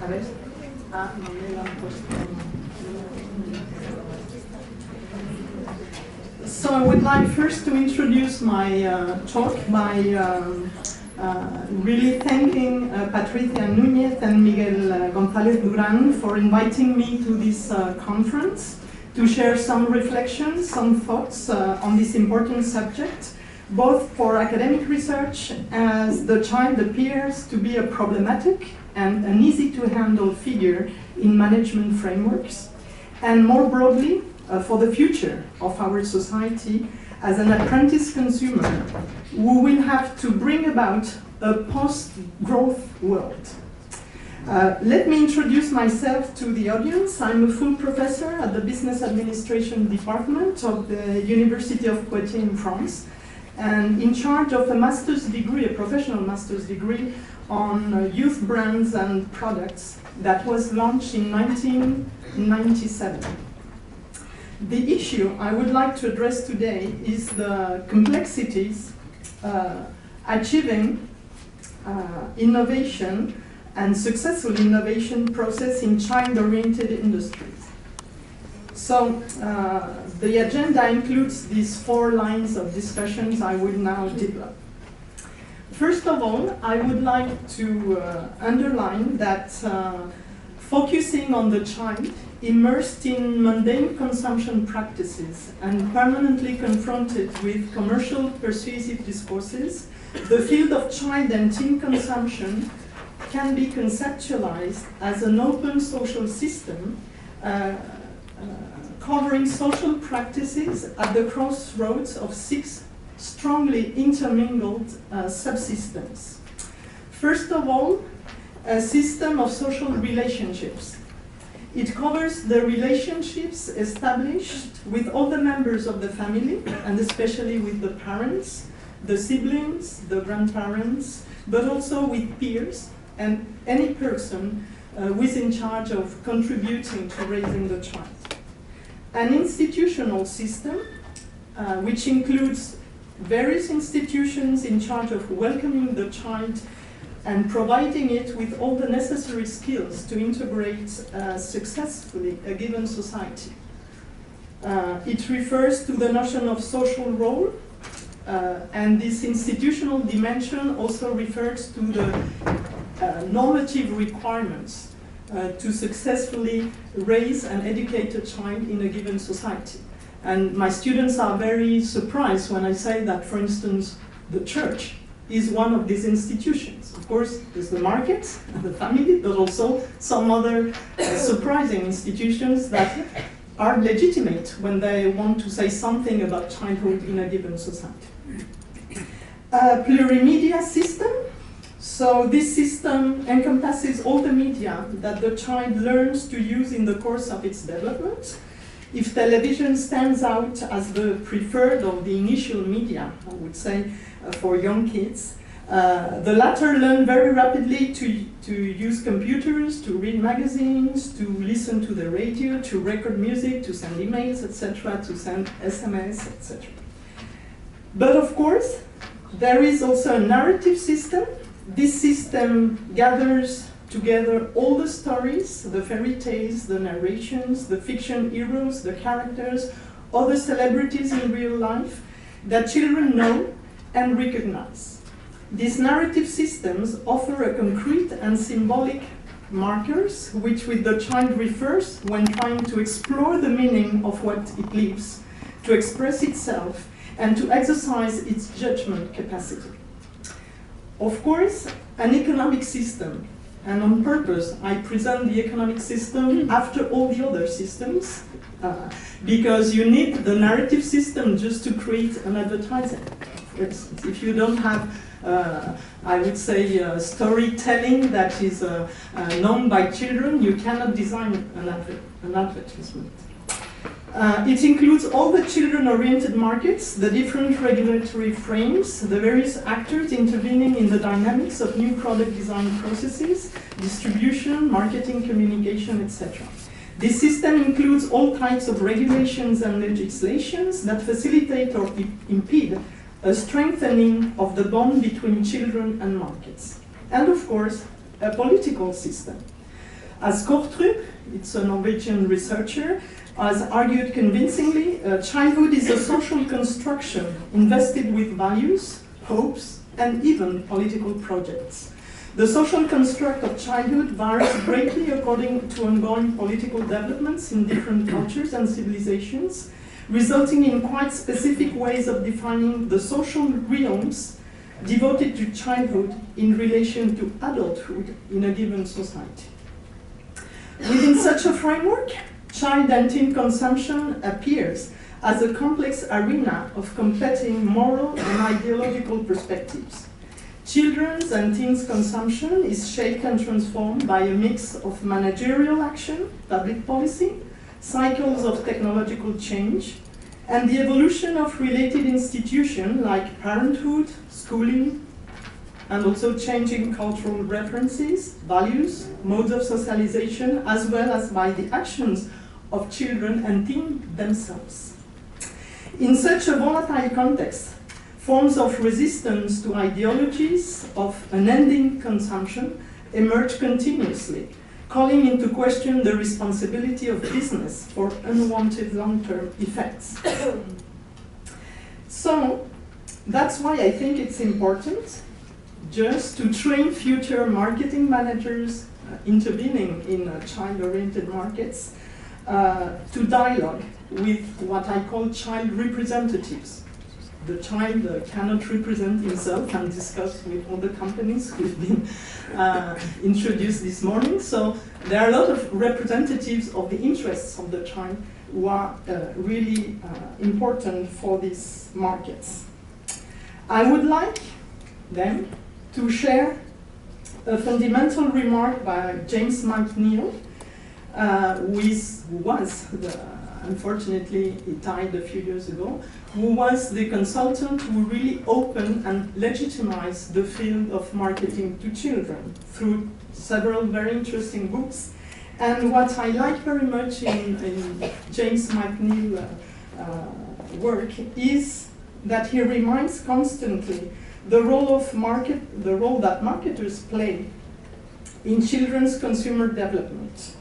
A ver. Ah, no me lo han puesto. So I would like first to introduce my talk by really thanking Patricia Núñez and Miguel González Duran for inviting me to this conference to share some reflections, some thoughts on this important subject, both for academic research as the child appears to be a problematic and an easy-to-handle figure in management frameworks, and more broadly, for the future of our society as an apprentice consumer who will have to bring about a post-growth world. Let me introduce myself to the audience. I'm a full professor at the Business Administration Department of the University of Poitiers in France, and in charge of a master's degree, a professional master's degree on youth brands and products that was launched in 1997. The issue I would like to address today is the complexities achieving innovation and successful innovation process in child-oriented industries. So the agenda includes these 4 lines of discussions I will now develop. First of all, I would like to underline that focusing on the child immersed in mundane consumption practices and permanently confronted with commercial persuasive discourses, the field of child and teen consumption can be conceptualized as an open social system covering social practices at the crossroads of 6 strongly intermingled subsystems. First of all, a system of social relationships. It covers the relationships established with all the members of the family, and especially with the parents, the siblings, the grandparents, but also with peers and any person who is in charge of contributing to raising the child. An institutional system, which includes various institutions in charge of welcoming the child and providing it with all the necessary skills to integrate successfully a given society. It refers to the notion of social role, and this institutional dimension also refers to the normative requirements to successfully raise and educate a child in a given society. And my students are very surprised when I say that, for instance, the church is one of these institutions. Of course, there's the market and the family, but also some other surprising institutions that are legitimate when they want to say something about childhood in a given society. A plurimedia system. So this system encompasses all the media that the child learns to use in the course of its development. If television stands out as the preferred or the initial media, I would say, for young kids, the latter learn very rapidly to use computers, to read magazines, to listen to the radio, to record music, to send emails, etc., to send SMS, etc. But of course, there is also a narrative system. This system gathers together all the stories, the fairy tales, the narrations, the fiction heroes, the characters, other celebrities in real life that children know and recognize. These narrative systems offer a concrete and symbolic markers which the child refers when trying to explore the meaning of what it lives, to express itself, and to exercise its judgment capacity. Of course, an economic system, and on purpose I present the economic system after all the other systems, because you need the narrative system just to create an advertising. For instance, if you don't have, I would say, storytelling that is known by children, you cannot design an advertisement. It includes all the children-oriented markets, the different regulatory frames, the various actors intervening in the dynamics of new product design processes, distribution, marketing, communication, etc. This system includes all types of regulations and legislations that facilitate or impede a strengthening of the bond between children and markets. And of course, a political system. As Kortrup, it's a Norwegian researcher, has argued convincingly, childhood is a social construction invested with values, hopes, and even political projects. The social construct of childhood varies greatly according to ongoing political developments in different cultures and civilizations, resulting in quite specific ways of defining the social realms devoted to childhood in relation to adulthood in a given society. Within such a framework, child and teen consumption appears as a complex arena of competing moral and ideological perspectives. Children's and teens' consumption is shaped and transformed by a mix of managerial action, public policy, cycles of technological change, and the evolution of related institutions like parenthood, schooling, and also changing cultural references, values, modes of socialization, as well as by the actions of children and teens themselves. In such a volatile context, forms of resistance to ideologies of unending consumption emerge continuously, calling into question the responsibility of business for unwanted long-term effects. So that's why I think it's important just to train future marketing managers intervening in child-oriented markets to dialogue with what I call child representatives. The child cannot represent himself and discuss with all the companies who've been introduced this morning. So there are a lot of representatives of the interests of the child who are really important for these markets. I would like them to share a fundamental remark by James McNeill, who was, unfortunately, he died a few years ago, who was the consultant who really opened and legitimized the field of marketing to children through several very interesting books. And what I like very much in James McNeill's work is that he reminds constantly the role that marketers play in children's consumer development.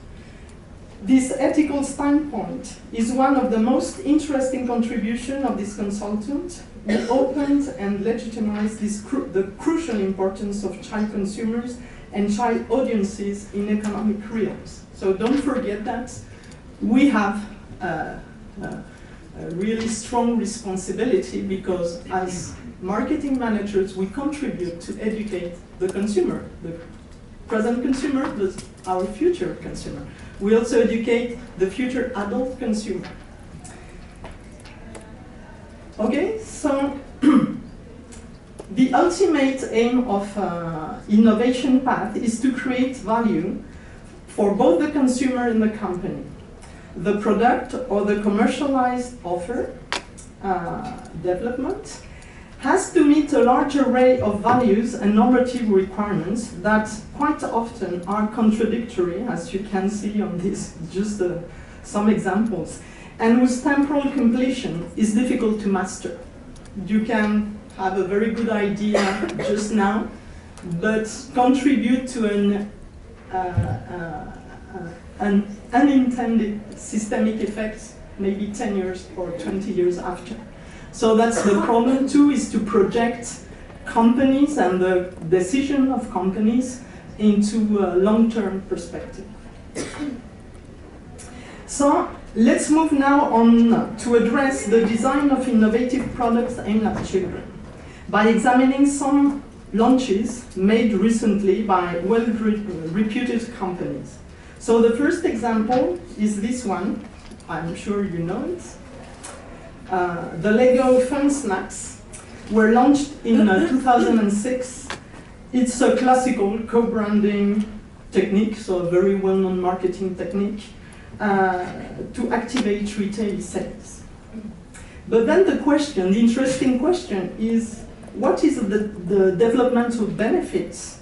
This ethical standpoint is one of the most interesting contributions of this consultant, who opened and legitimized the crucial importance of child consumers and child audiences in economic realms. So don't forget that we have a really strong responsibility, because as marketing managers, we contribute to educate the consumer, the present consumer, but our future consumer. We also educate the future adult consumer. Okay, so the ultimate aim of innovation path is to create value for both the consumer and the company. The product or the commercialized offer development has to meet a large array of values and normative requirements that quite often are contradictory, as you can see on this, just some examples, and whose temporal completion is difficult to master. You can have a very good idea just now, but contribute to an unintended systemic effect maybe 10 years or 20 years after. So that's the problem too, is to project companies and the decision of companies into a long-term perspective. So let's move now on to address the design of innovative products aimed at children by examining some launches made recently by well-reputed companies. So the first example is this one. I'm sure you know it. The Lego Fun Snacks were launched in 2006. It's a classical co-branding technique, so a very well-known marketing technique to activate retail sales. But then the interesting question is, what is the developmental benefits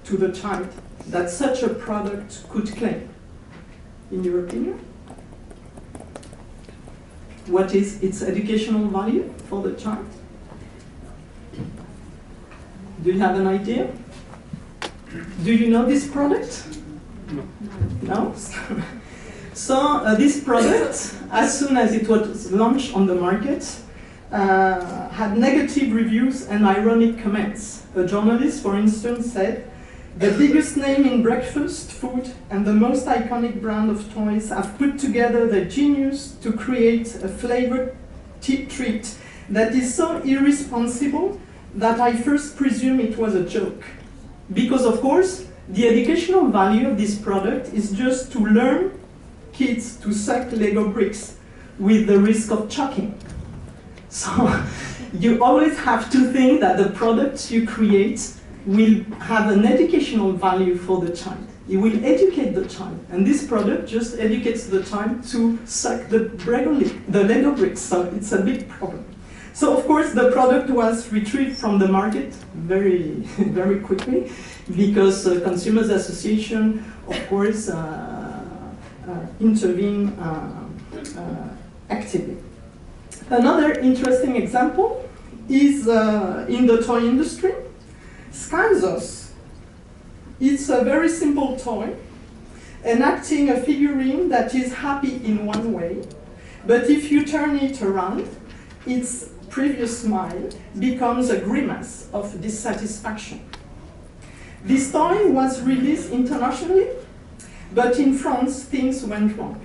to the child that such a product could claim? In your opinion? What is its educational value for the child? Do you have an idea? Do you know this product? No? So this product, as soon as it was launched on the market, had negative reviews and ironic comments. A journalist, for instance, said, "The biggest name in breakfast food and the most iconic brand of toys have put together their genius to create a flavored treat that is so irresponsible that I first presume it was a joke." Because, of course, the educational value of this product is just to learn kids to suck Lego bricks with the risk of choking. So you always have to think that the products you create will have an educational value for the child. It will educate the child, and this product just educates the child to suck the Lego bricks, so it's a big problem. So of course the product was retrieved from the market very, very quickly, because Consumers Association, of course, intervene actively. Another interesting example is in the toy industry. Skizos. It's a very simple toy, enacting a figurine that is happy in one way, but if you turn it around, its previous smile becomes a grimace of dissatisfaction. This toy was released internationally, but in France things went wrong.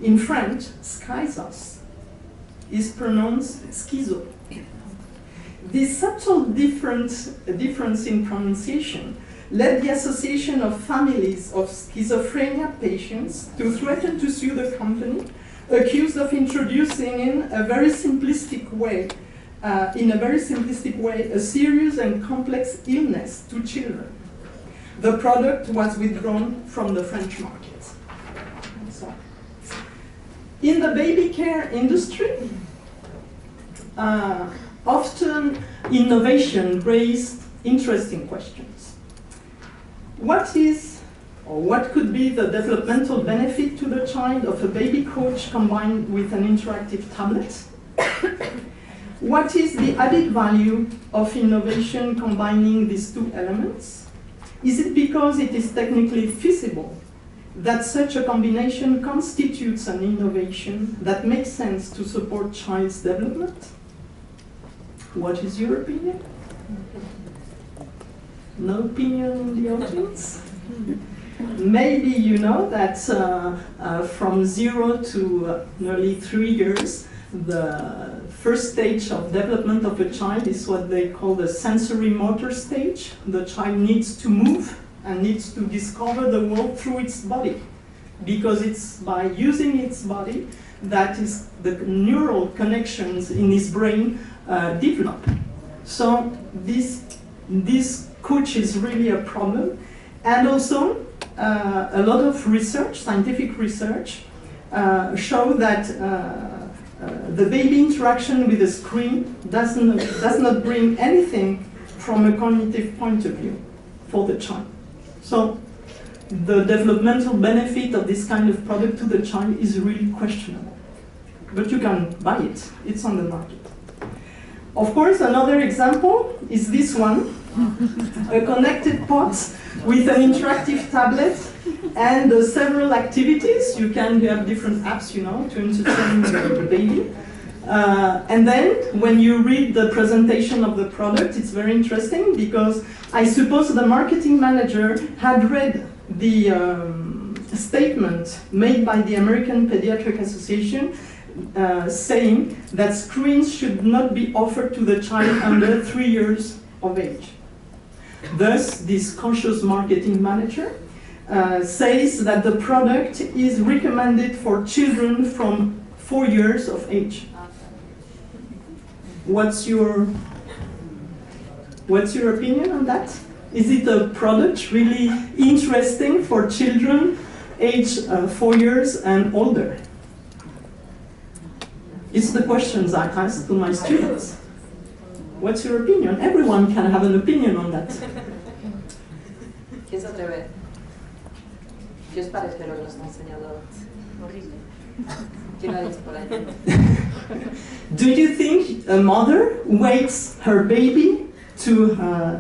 In French, Skizos is pronounced schizo. This subtle difference in pronunciation led the Association of Families of Schizophrenia Patients to threaten to sue the company, accused of introducing in a very simplistic way, a serious and complex illness to children. The product was withdrawn from the French market. So, in the baby care industry, often innovation raised interesting questions. What is, or what could be the developmental benefit to the child of a baby coach combined with an interactive tablet? What is the added value of innovation combining these two elements? Is it because it is technically feasible that such a combination constitutes an innovation that makes sense to support child's development? What is your opinion? No opinion in the audience? Maybe you know that from 0 to nearly 3 years, the first stage of development of a child is what they call the sensory motor stage. The child needs to move and needs to discover the world through its body, because it's by using its body that is the neural connections in his brain develop. So this coach is really a problem. And also a lot of research, scientific research, show that the baby interaction with the screen does not bring anything from a cognitive point of view for the child. So the developmental benefit of this kind of product to the child is really questionable. But you can buy it, it's on the market. Of course, another example is this one, a connected pot with an interactive tablet and several activities. You can have different apps, you know, to entertain the baby. And then, when you read the presentation of the product, it's very interesting, because I suppose the marketing manager had read the statement made by the American Pediatric Association saying that screens should not be offered to the child under 3 years of age. Thus, this conscious marketing manager says that the product is recommended for children from 4 years of age. What's your opinion on that? Is it a product really interesting for children aged 4 years and older? It's the questions I ask to my students. What's your opinion? Everyone can have an opinion on that. ¿Quién se atreve? ¿Qué os parece lo que nos ha enseñado? Horrible. ¿Quién lo ha dicho por ahí? Do you think a mother waits her baby to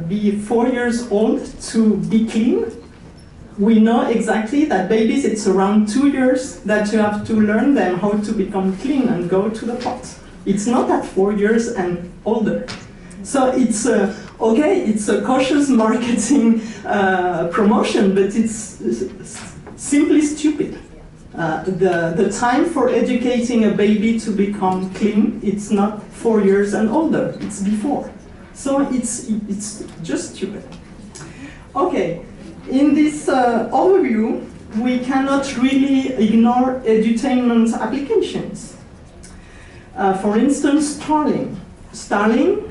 be 4 years old to be clean? we know exactly that babies, it's around 2 years that you have to learn them how to become clean and go to the pot. It's not at 4 years and older. So it's okay, it's a cautious marketing promotion, but it's simply stupid. The time for educating a baby to become clean, it's not 4 years and older, it's before. So it's just stupid. Okay, in this overview, we cannot really ignore edutainment applications. For instance, Starling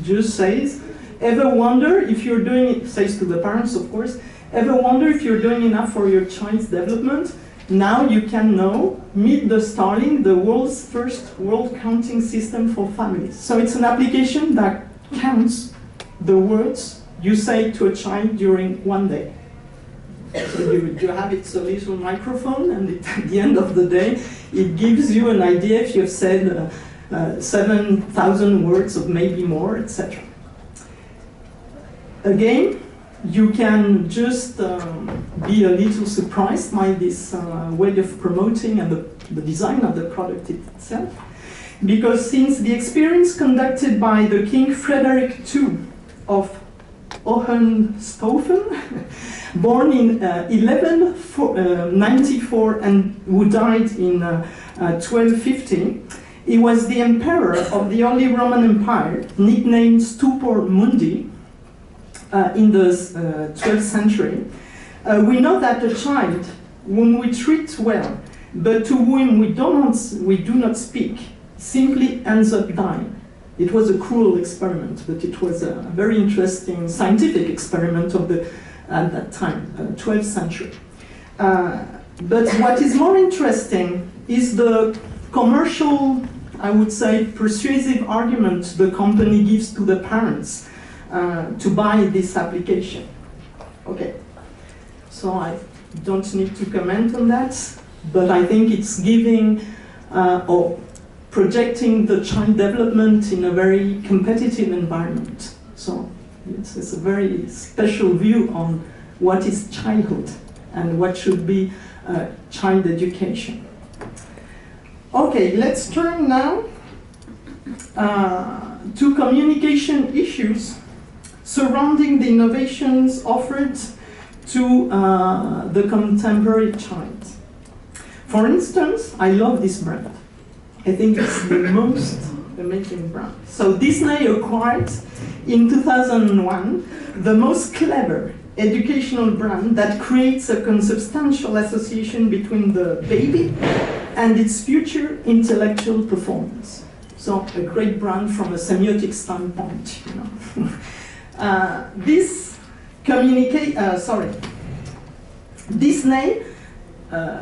just says, ever wonder if you're doing, says to the parents of course, ever wonder if you're doing enough for your child's development? Now you can know, meet the Starling, the world's first world counting system for families. So it's an application that counts the words you say to a child during one day. So you have it, a little microphone, and at the end of the day, it gives you an idea if you've said 7,000 words or maybe more, etc. Again, you can just be a little surprised by this way of promoting and the design of the product itself, because since the experience conducted by the King Frederick II of Hohenstaufen, born in 1194 and who died in 1250, he was the emperor of the Holy Roman Empire, nicknamed Stupor Mundi, in the 12th century. We know that a child whom we treat well, but to whom we do not speak, simply ends up dying. It was a cruel experiment, but it was a very interesting scientific experiment of at that time, 12th century. But what is more interesting is the commercial, I would say, persuasive argument the company gives to the parents to buy this application. Okay, so I don't need to comment on that, but I think it's giving or projecting the child development in a very competitive environment. So it's a very special view on what is childhood and what should be child education. Okay, let's turn now to communication issues surrounding the innovations offered to the contemporary child. For instance, I love this brand. I think it's the most amazing brand. So Disney acquired in 2001 the most clever educational brand that creates a consubstantial association between the baby and its future intellectual performance. So a great brand from a semiotic standpoint, you know. Disney,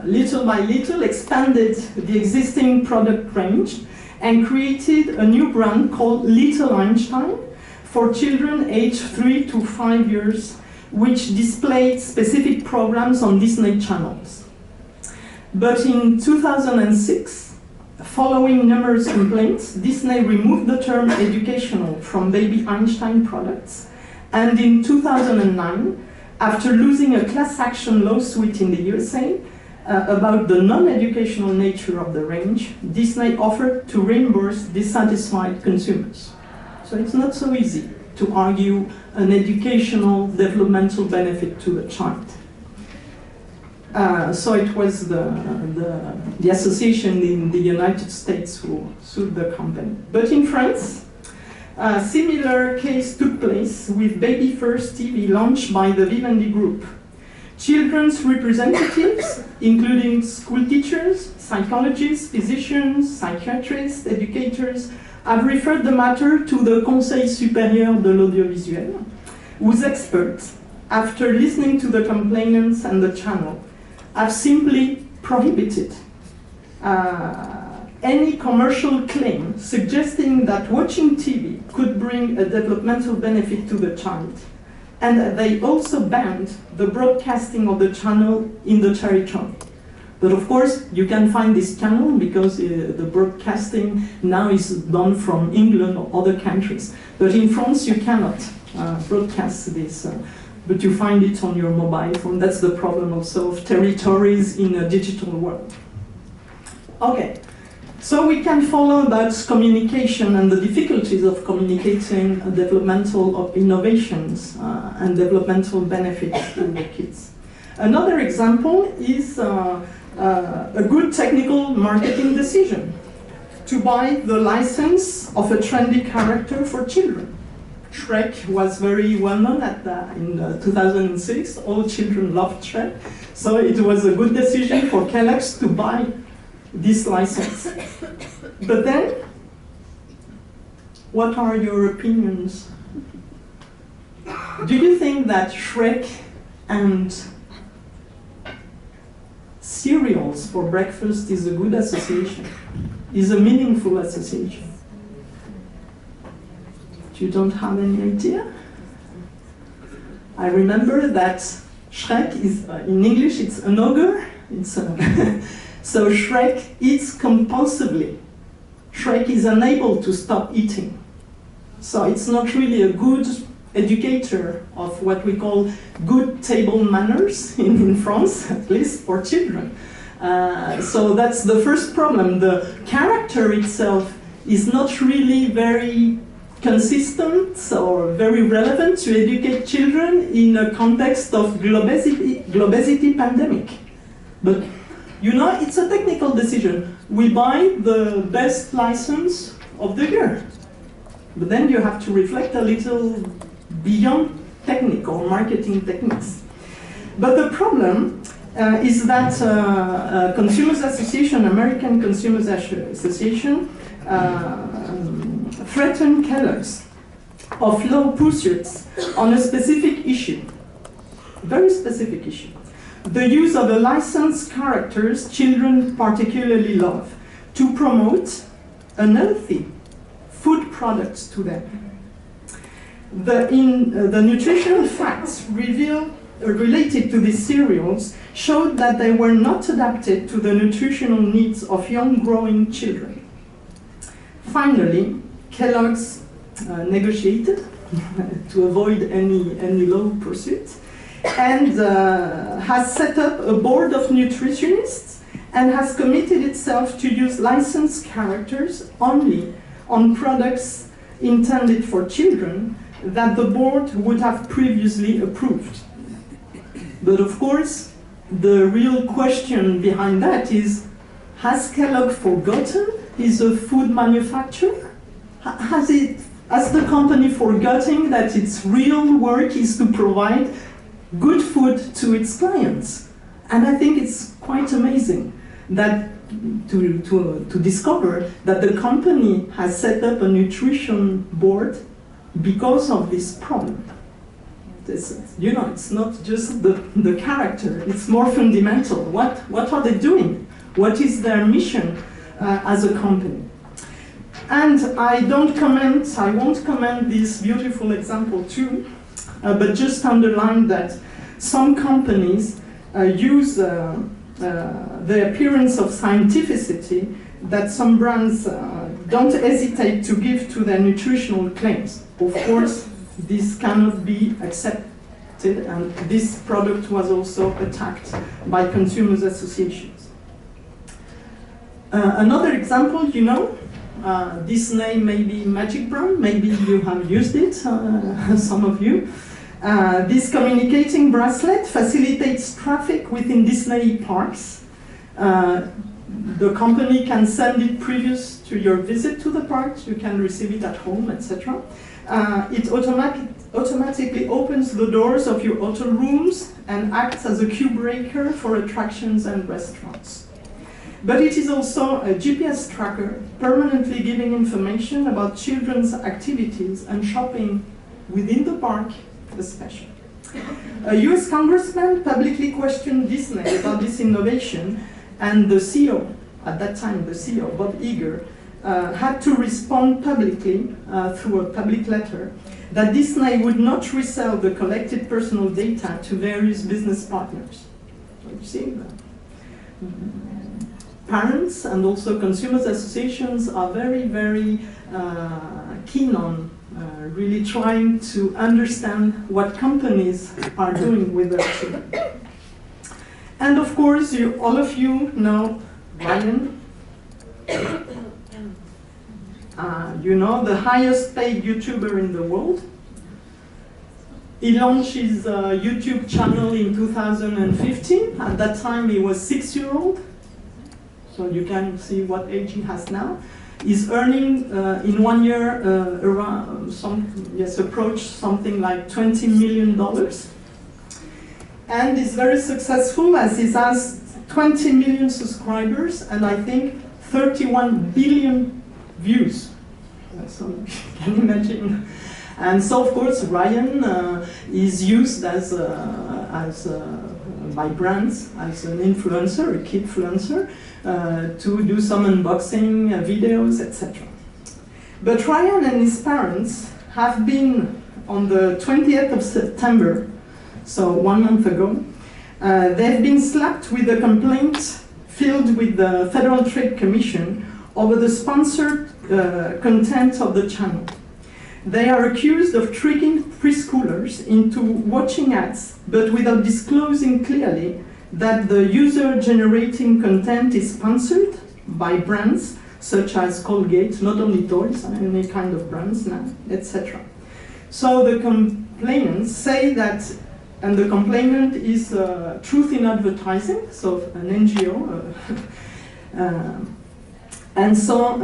little by little, expanded the existing product range and created a new brand called Little Einstein for children aged 3 to 5 years, which displayed specific programs on Disney channels. But in 2006, following numerous complaints, Disney removed the term educational from Baby Einstein products, and in 2009, after losing a class action lawsuit in the USA about the non-educational nature of the range, Disney offered to reimburse dissatisfied consumers. So it's not so easy to argue an educational developmental benefit to the child. So it was the association in the United States who sued the company. But in France, a similar case took place with Baby First TV launched by the Vivendi Group. Children's representatives, including school teachers, psychologists, physicians, psychiatrists, educators, have referred the matter to the Conseil supérieur de l'audiovisuel, whose experts, after listening to the complainants and the channel, have simply prohibited any commercial claim suggesting that watching TV could bring a developmental benefit to the child. And they also banned the broadcasting of the channel in the territory. But of course, you can find this channel because the broadcasting now is done from England or other countries. But in France, you cannot broadcast but you find it on your mobile phone. That's the problem also of territories in a digital world. Okay, so we can follow about communication and the difficulties of communicating developmental innovations and developmental benefits to the kids. Another example is a good technical marketing decision to buy the license of a trendy character for children. Shrek was very well known in 2006. All children loved Shrek. So it was a good decision for Kellogg's to buy this license. But then, what are your opinions? Do you think that Shrek and cereals for breakfast is a good association? Is a meaningful association? You don't have any idea? I remember that Shrek is, in English, it's an ogre. So Shrek eats compulsively. Shrek is unable to stop eating. So it's not really a good educator of what we call good table manners in France, at least for children. So that's the first problem. The character itself is not really very consistent or very relevant to educate children in a context of globesity pandemic. But you know, it's a technical decision. We buy the best license of the year. But then you have to reflect a little beyond technical marketing techniques. But the problem is that Consumers Association, American Consumers Association, threatened Kellogg's of law pursuits on a specific issue, very specific issue. The use of the licensed characters children particularly love to promote unhealthy food products to them. The nutritional facts related to these cereals showed that they were not adapted to the nutritional needs of young growing children. Finally, Kellogg's negotiated to avoid any law pursuit and has set up a board of nutritionists and has committed itself to use licensed characters only on products intended for children that the board would have previously approved. But of course, the real question behind that is, has Kellogg forgotten he's a food manufacturer? Has the company forgotten that its real work is to provide good food to its clients? And I think it's quite amazing that to discover that the company has set up a nutrition board because of this problem. You know, it's not just the character, it's more fundamental. What are they doing? What is their mission as a company? And I won't comment this beautiful example too, but just underline that some companies use the appearance of scientificity that some brands don't hesitate to give to their nutritional claims. Of course, this cannot be accepted, and this product was also attacked by consumers associations. Another example, you know, this name may be Magic Brand, maybe you have used it, some of you. This communicating bracelet facilitates traffic within Disney parks. The company can send it previous to your visit to the park, you can receive it at home, etc. It automatically opens the doors of your hotel rooms and acts as a queue breaker for attractions and restaurants. But it is also a GPS tracker permanently giving information about children's activities and shopping within the park, especially. A US congressman publicly questioned Disney about this innovation, and the CEO, at that time the CEO, Bob Iger, had to respond publicly through a public letter that Disney would not resell the collected personal data to various business partners. So you see that. Parents and also consumers associations are very, very keen on really trying to understand what companies are doing with their children. And of course, all of you know Ryan. You know, the highest paid YouTuber in the world. He launched his YouTube channel in 2015. At that time, he was 6-year-old. So you can see what age he has now. He's earning in 1 year around approached something like $20 million. And he's very successful as he has 20 million subscribers and I think 31 billion views. So you can imagine. And so of course Ryan is used as by brands as an influencer, a kidfluencer, to do some unboxing videos, etc. But Ryan and his parents have been on the 20th of September, so 1 month ago, they've been slapped with a complaint filed with the Federal Trade Commission over the sponsored content of the channel. They are accused of tricking preschoolers into watching ads, but without disclosing clearly that the user-generating content is sponsored by brands such as Colgate, not only toys, any kind of brands now, etc. So the complainants say that, and the complainant is Truth in Advertising, so an NGO. And so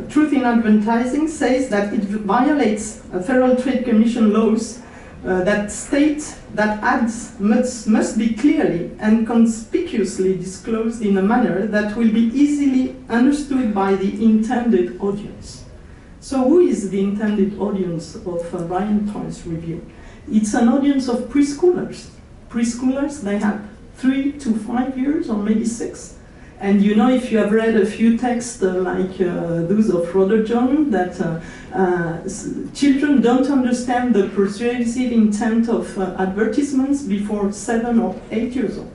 Truth in Advertising says that it violates Federal Trade Commission laws that state that ads must be clearly and conspicuously disclosed in a manner that will be easily understood by the intended audience. So who is the intended audience of Ryan Toy's review? It's an audience of preschoolers. Preschoolers, they have 3 to 5 years or maybe 6. And you know, if you have read a few texts like those of Roder John, that children don't understand the persuasive intent of advertisements before 7 or 8 years old.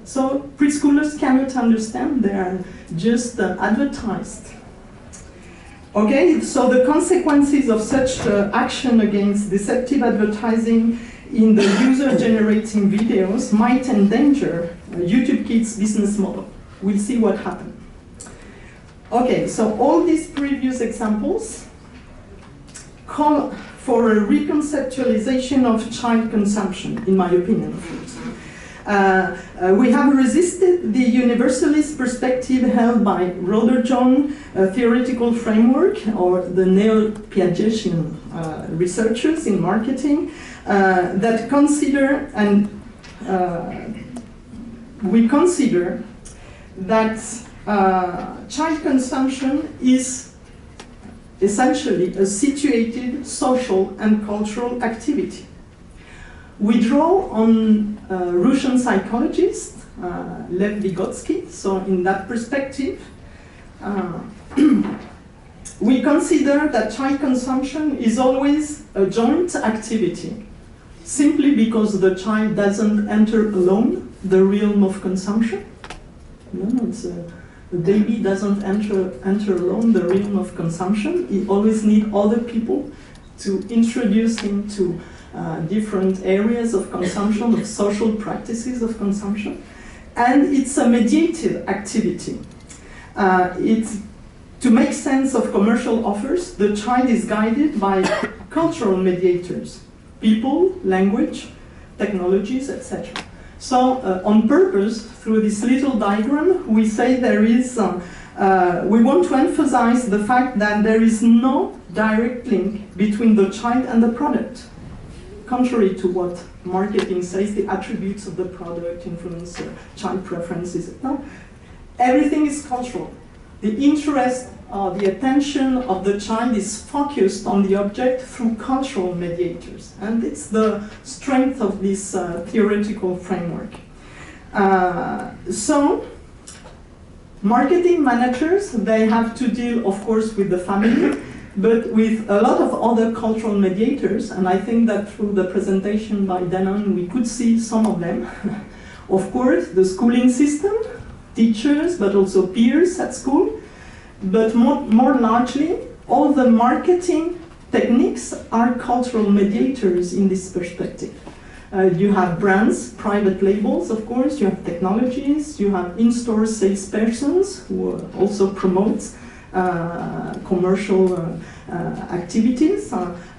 So preschoolers cannot understand, they are just advertised. Okay, so the consequences of such action against deceptive advertising in the user-generating videos might endanger YouTube Kids' business model. We'll see what happens. Okay, so all these previous examples call for a reconceptualization of child consumption, in my opinion, of course. We have resisted the universalist perspective held by Roder John theoretical framework, or the neo-Piagetian researchers in marketing that consider, and we consider that child consumption is essentially a situated social and cultural activity. We draw on Russian psychologist Lev Vygotsky, so in that perspective, we consider that child consumption is always a joint activity, simply because the child doesn't enter alone the realm of consumption. No, the baby doesn't enter alone the realm of consumption. He always needs other people to introduce him to different areas of consumption, of social practices of consumption. And it's a mediated activity. To make sense of commercial offers, the child is guided by cultural mediators, people, language, technologies, etc. So on purpose, through this little diagram, we say there is, we want to emphasize the fact that there is no direct link between the child and the product. Contrary to what marketing says, the attributes of the product, influencer, child preferences, no. Everything is cultural. The interest or the attention of the child is focused on the object through cultural mediators. And it's the strength of this theoretical framework. So, marketing managers, they have to deal, of course, with the family, but with a lot of other cultural mediators, and I think that through the presentation by Danon, we could see some of them. Of course, the schooling system, teachers, but also peers at school, but more largely, all the marketing techniques are cultural mediators in this perspective. You have brands, private labels, of course, you have technologies, you have in-store salespersons who also promote commercial activities,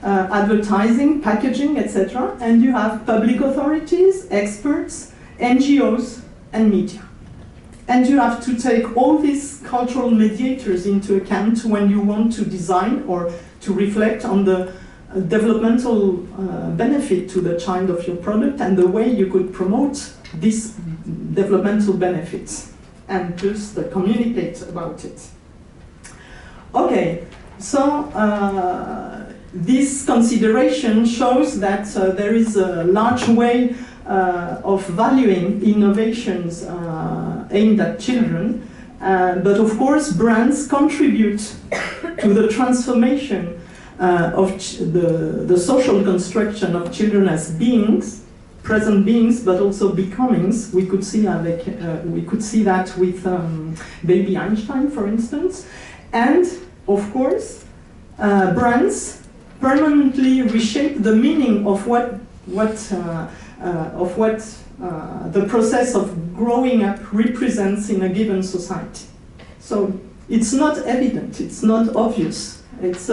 advertising, packaging, etc. And you have public authorities, experts, NGOs, and media. And you have to take all these cultural mediators into account when you want to design or to reflect on the developmental benefit to the child of your product and the way you could promote these developmental benefits and just communicate about it. Okay, so this consideration shows that there is a large way of valuing innovations aimed at children, but of course brands contribute to the transformation of the social construction of children as beings, present beings, but also becomings. We could see that with baby Einstein, for instance, and of course, brands permanently reshape the meaning of what the process of growing up represents in a given society. So it's not evident, it's not obvious. It's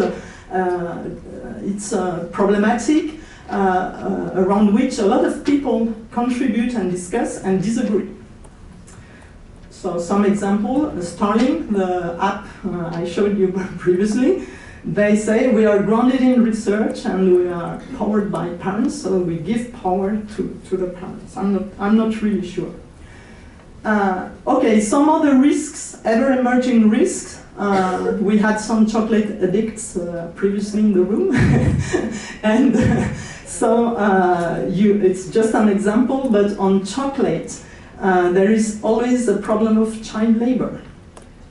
problematic around which a lot of people contribute and discuss and disagree. So some example, Starling, the app I showed you previously, they say we are grounded in research and we are powered by parents, so we give power to the parents. I'm not really sure. Okay, some other risks, ever-emerging risks. We had some chocolate addicts previously in the room, and so it's just an example, but on chocolate, there is always a problem of child labor.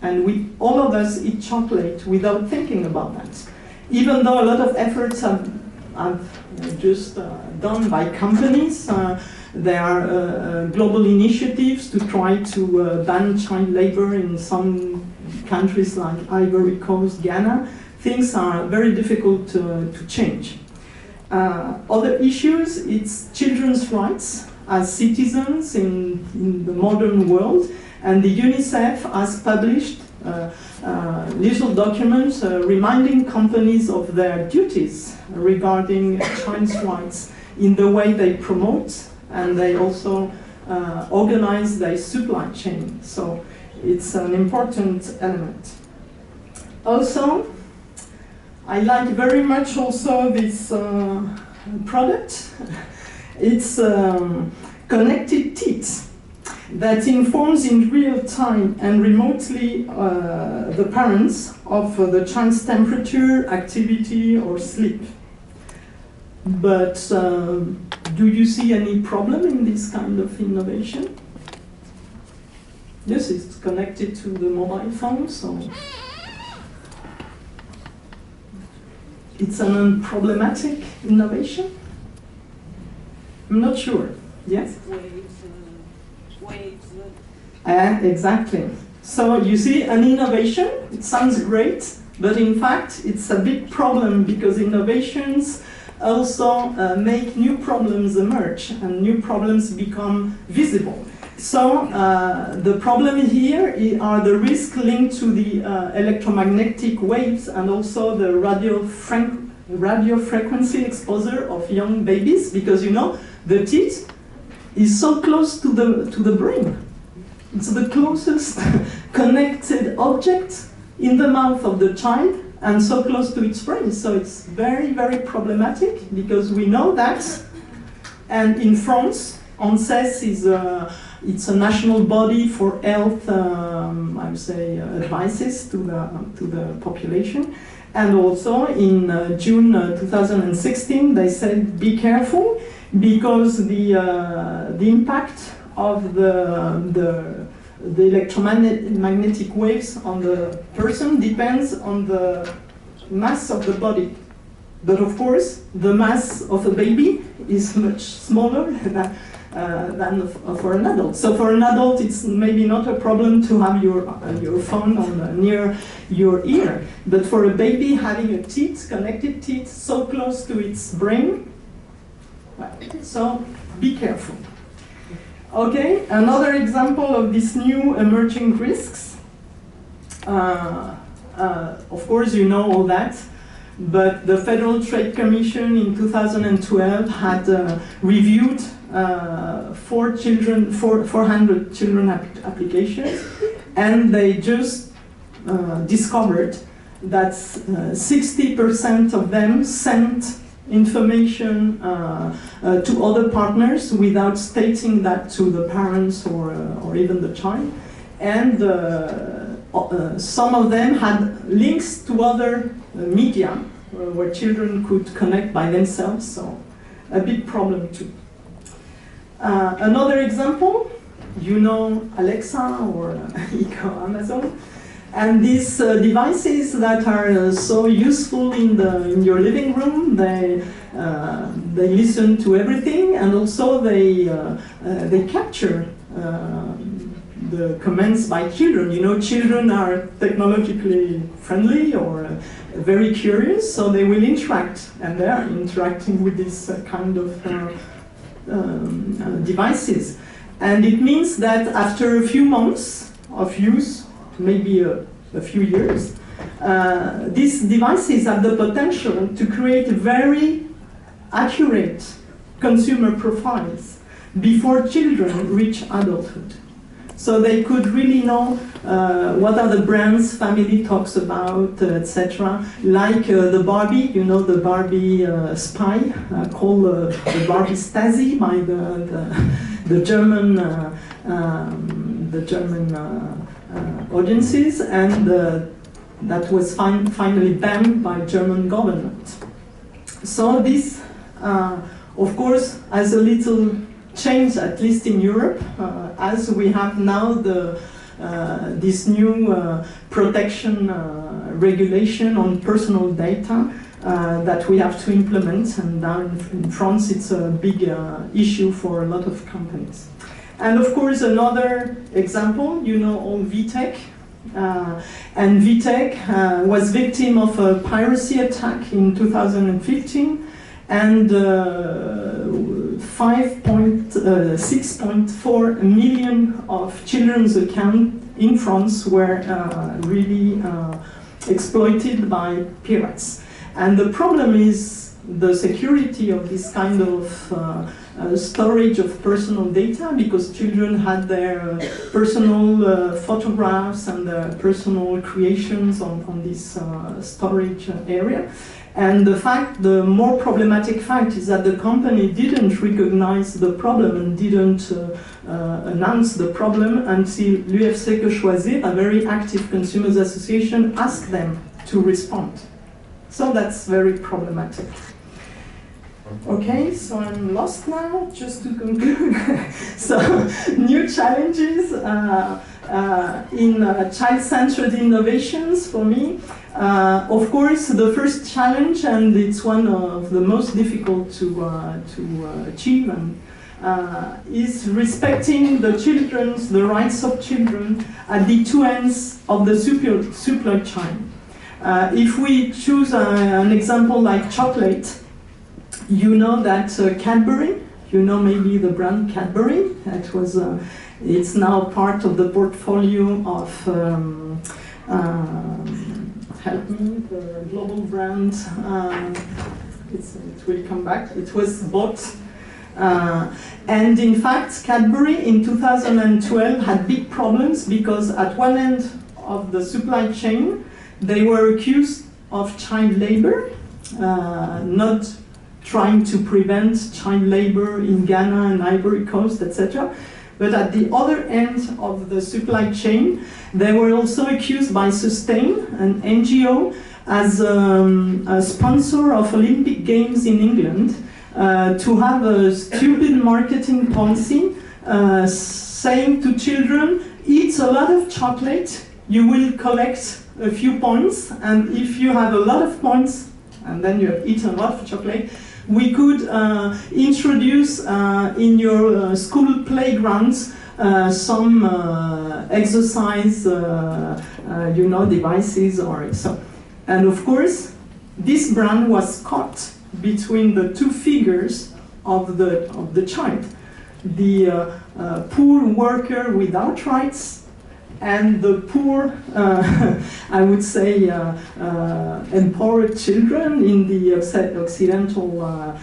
And all of us eat chocolate without thinking about that. Even though a lot of efforts have just done by companies, there are global initiatives to try to ban child labor in some countries like Ivory Coast, Ghana. Things are very difficult to change. Other issues, it's children's rights as citizens in the modern world. And the UNICEF has published little documents reminding companies of their duties regarding child's rights in the way they promote, and they also organize their supply chain. So it's an important element. Also, I like very much also this product. It's connected teeth that informs in real time and remotely the parents of the child's temperature, activity, or sleep. But do you see any problem in this kind of innovation? Yes, it's connected to the mobile phone, so it's an unproblematic innovation? I'm not sure. Yes? Exactly. So you see, an innovation, it sounds great, but in fact it's a big problem because innovations also make new problems emerge and new problems become visible. So the problem here are the risks linked to the electromagnetic waves and also the radio frequency exposure of young babies, because you know the teeth is so close to the brain. It's the closest connected object in the mouth of the child and so close to its brain. So it's very, very problematic because we know that. And in France, ANSES is it's a national body for health, I would say, advices to the population. And also in June 2016, they said, be careful, because the impact of the electromagnetic waves on the person depends on the mass of the body. But of course, the mass of a baby is much smaller than for an adult. So for an adult, it's maybe not a problem to have your phone on, near your ear. But for a baby, having a teeth, connected teeth, so close to its brain, well, so be careful. Okay, another example of these new emerging risks. Of course, you know all that. But the Federal Trade Commission in 2012 had reviewed 400 children applications, and they just discovered that 60% of them sent information to other partners without stating that to the parents or even the child, and some of them had links to other media where children could connect by themselves, so a big problem too. Another example, you know Alexa or Echo Amazon, and these devices that are so useful in your living room, they listen to everything, and also they capture the comments by children. You know, children are technologically friendly or very curious, so they will interact, and they are interacting with this kind of devices. And it means that after a few months of use, maybe a few years, these devices have the potential to create very accurate consumer profiles before children reach adulthood. So they could really know what are the brands family talks about, etc. Like the Barbie, you know, the Barbie spy, called the Barbie Stasi by the German audiences, and that was finally banned by German government. So this, of course, has a little change, at least in Europe, as we have now this new protection regulation on personal data that we have to implement, and now in France it's a big issue for a lot of companies. And of course, another example, you know, all EFYK, and EFYK was victim of a piracy attack in 2015, and 6.4 million of children's accounts in France were really exploited by pirates. And the problem is the security of this kind of storage of personal data, because children had their personal photographs and their personal creations on this storage area. And the more problematic fact is that the company didn't recognize the problem and didn't announce the problem until l'EFYK Choisir, a very active consumers association, asked them to respond. So that's very problematic. Okay, so I'm lost now, just to conclude. So, new challenges in child-centered innovations for me. Of course, the first challenge, and it's one of the most difficult to achieve, is respecting the rights of children at the two ends of the supply chain. If we choose an example like chocolate, you know that Cadbury, you know maybe the brand Cadbury, it's now part of the portfolio of, help me, the global brand, it will come back, it was bought. And in fact, Cadbury in 2012 had big problems because at one end of the supply chain, they were accused of child labor, not trying to prevent child labor in Ghana and Ivory Coast, etc. But at the other end of the supply chain, they were also accused by Sustain, an NGO, as a sponsor of Olympic Games in England, to have a stupid marketing policy saying to children, eat a lot of chocolate, you will collect a few points, and if you have a lot of points, and then you have eaten a lot of chocolate, We could introduce in your school playgrounds some exercise, devices or so. And of course, this brand was caught between the two figures of the child. The poor worker without rights and the poor, I would say, empowered children in the Occidental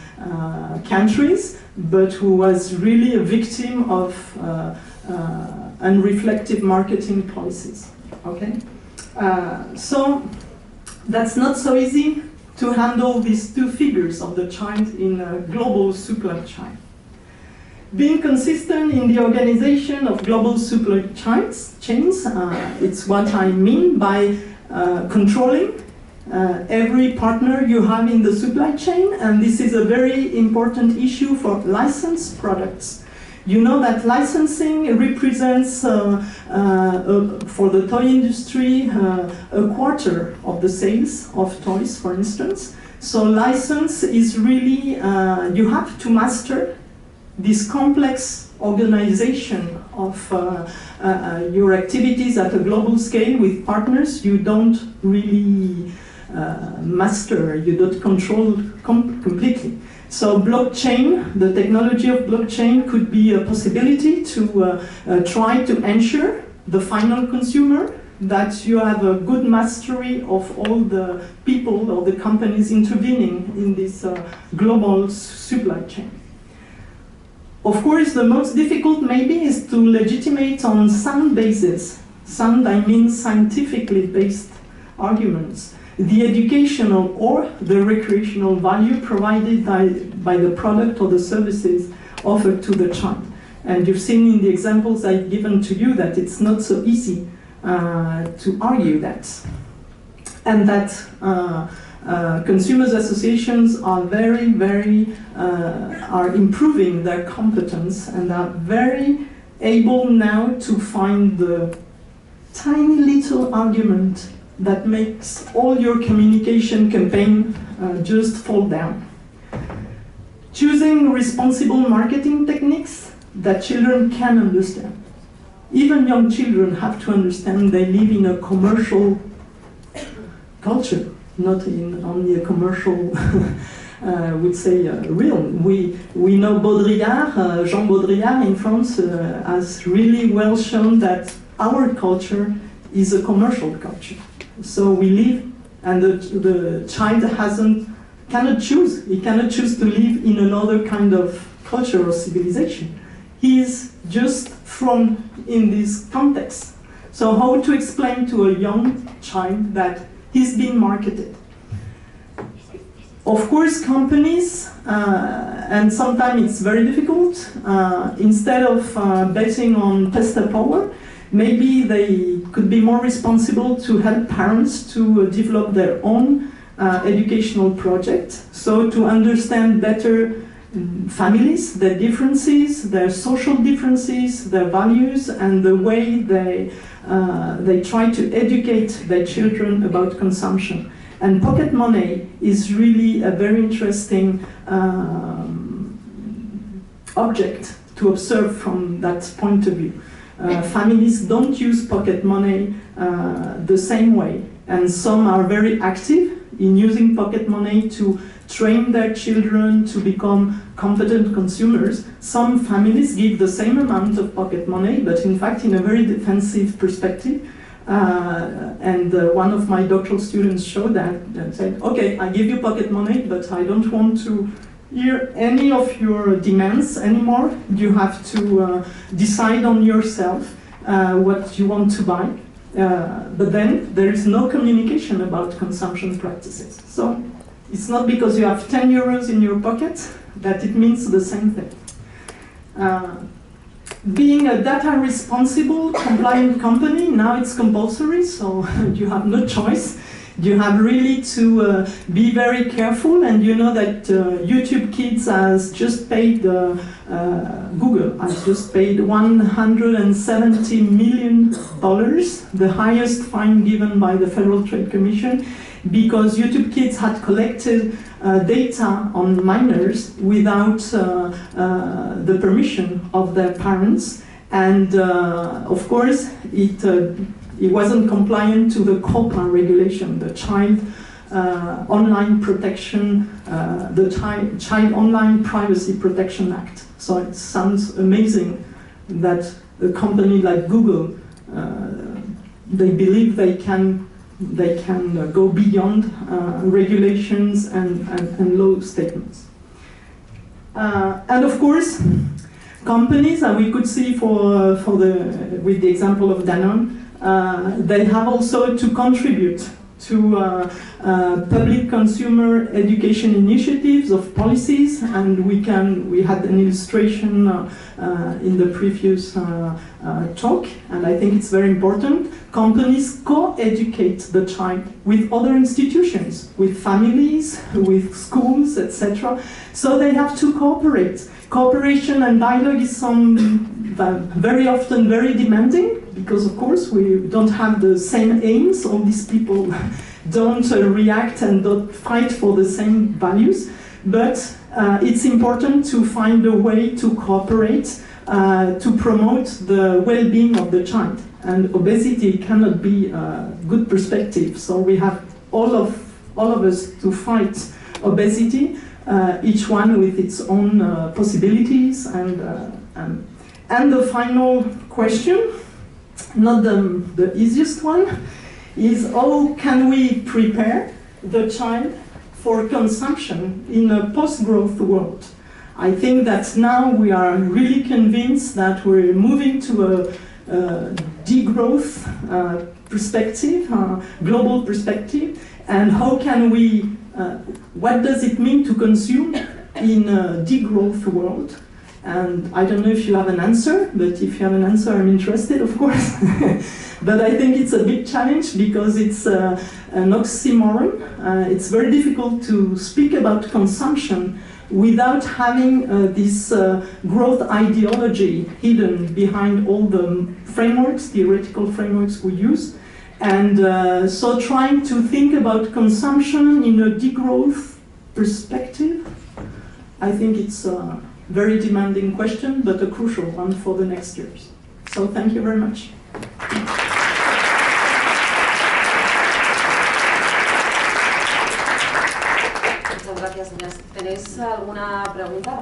countries, but who was really a victim of unreflective marketing policies. Okay, so that's not so easy to handle these two figures of the child in a global supply chain. Being consistent in the organization of global supply chains, it's what I mean by controlling every partner you have in the supply chain, and this is a very important issue for licensed products. You know that licensing represents, for the toy industry, a quarter of the sales of toys, for instance. So license is really, you have to master this complex organization of your activities at a global scale with partners you don't really master, you don't control completely. So blockchain, the technology of blockchain could be a possibility to try to ensure the final consumer that you have a good mastery of all the people or the companies intervening in this global supply chain. Of course, the most difficult maybe is to legitimate on sound basis. Sound, I mean scientifically based arguments. The educational or the recreational value provided by the product or the services offered to the child. And you've seen in the examples I've given to you that it's not so easy to argue that. And that consumers associations are are improving their competence and are very able now to find the tiny little argument that makes all your communication campaign just fall down. Choosing responsible marketing techniques that children can understand. Even young children have to understand they live in a commercial culture, not in only a commercial, I would say, realm. We know Baudrillard, Jean Baudrillard in France has really well shown that our culture is a commercial culture. So we live, and the child cannot choose. He cannot choose to live in another kind of culture or civilization. He is just thrown in this context. So how to explain to a young child that he's being marketed? Of course, companies, and sometimes it's very difficult, instead of betting on tester power, maybe they could be more responsible to help parents to develop their own educational project, so to understand better families, their differences, their social differences, their values, and the way they try to educate their children about consumption. And pocket money is really a very interesting object to observe from that point of view. Families don't use pocket money the same way, and some are very active in using pocket money to train their children to become competent consumers. Some families give the same amount of pocket money, but in fact in a very defensive perspective. And one of my doctoral students showed that and said, okay, I give you pocket money, but I don't want to hear any of your demands anymore. You have to decide on yourself what you want to buy. But then there is no communication about consumption practices. So it's not because you have 10 euros in your pocket that it means the same thing. Being a data responsible, compliant company, now it's compulsory, so you have no choice. You have really to be very careful, and you know that YouTube Kids has just paid, Google has just paid $170 million, the highest fine given by the Federal Trade Commission, because YouTube Kids had collected data on minors without the permission of their parents, and of course it wasn't compliant to the COPPA regulation, the Child Online Protection, the Child Online Privacy Protection Act. So it sounds amazing that a company like Google, they believe they can go beyond regulations and law statements. And of course, companies, and we could see with the example of Danone, they have also to contribute to public consumer education initiatives of policies, and we had an illustration in the previous talk, and I think it's very important. Companies co-educate the child with other institutions, with families, with schools, etc. So they have to cooperate. Cooperation and dialogue is very often very demanding, because of course we don't have the same aims. All these people don't react and don't fight for the same values, but it's important to find a way to cooperate to promote the well-being of the child. And obesity cannot be a good perspective, so we have all of us to fight obesity, each one with its own possibilities. And the final question, not the easiest one, is how can we prepare the child for consumption in a post-growth world? I think that now we are really convinced that we're moving to a degrowth perspective, global perspective, and how can we, what does it mean to consume in a degrowth world? And I don't know if you have an answer, but if you have an answer, I'm interested, of course. But I think it's a big challenge because it's an oxymoron. It's very difficult to speak about consumption without having this growth ideology hidden behind all the frameworks, theoretical frameworks we use. And so trying to think about consumption in a degrowth perspective, I think it's a very demanding question, but a crucial one for the next years. So thank you very much. Muchas gracias, Inés. ¿Tenéis alguna pregunta?